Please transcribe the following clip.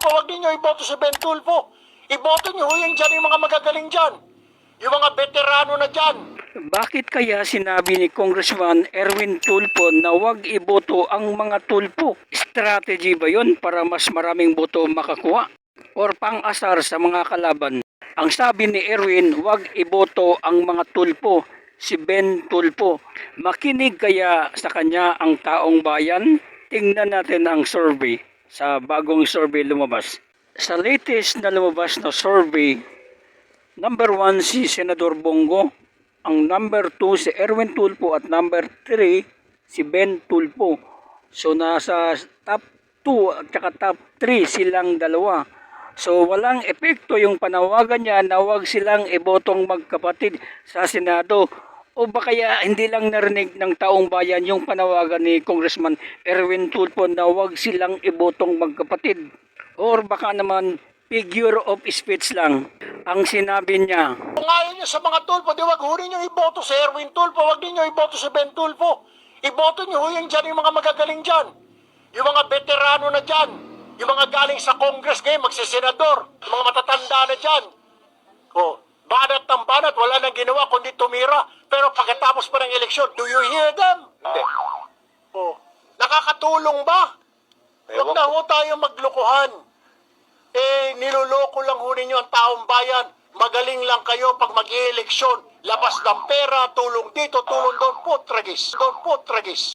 Tulfo, huwag ninyo iboto si Ben Tulfo. Iboto nyo yung dyan, yung mga magagaling dyan. Yung mga veterano na dyan. Bakit kaya sinabi ni Congressman Erwin Tulfo na huwag iboto ang mga tulpo? Strategy ba yon para mas maraming boto makakuha? Or pang-asar sa mga kalaban? Ang sabi ni Erwin, huwag iboto ang mga tulpo, si Ben Tulfo. Makinig kaya sa kanya ang taong bayan? Tingnan natin ang survey sa bagong survey lumabas. Sa latest na lumabas na survey, number 1 si Senador Bongo, ang number 2 si Erwin Tulfo at number 3 si Ben Tulfo. So nasa top 2 at saka top 3 silang dalawa. So walang epekto yung panawagan niya na huwag silang ibotong magkapatid sa Senado. O ba kaya hindi lang narinig ng taong bayan yung panawagan ni Congressman Erwin Tulfo na huwag silang ibotong magkapatid? Or baka naman figure of speech lang ang sinabi niya. Kung ayaw nyo sa mga Tulfo, di wag huli nyo iboto si Erwin Tulfo, wag ninyo iboto si Ben Tulfo. Iboto nyo yung dyan, yung mga magagaling dyan. Yung mga veterano na dyan. Yung mga galing sa Congress ngayon, magsisenador. Yung mga matatanda na dyan. O, banat ng banat, wala nang ginawa kundi tumira. Pero pagkatapos pa ng eleksyon, do you hear them? Hindi. O, nakakatulong ba? Huwag na ho tayo maglokohan. Niloloko lang ho ninyo ang taong bayan. Magaling lang kayo pag mag-i-eleksyon. Labas ng pera, tulong dito, tulong doon po, tragis. Doon po, tragis.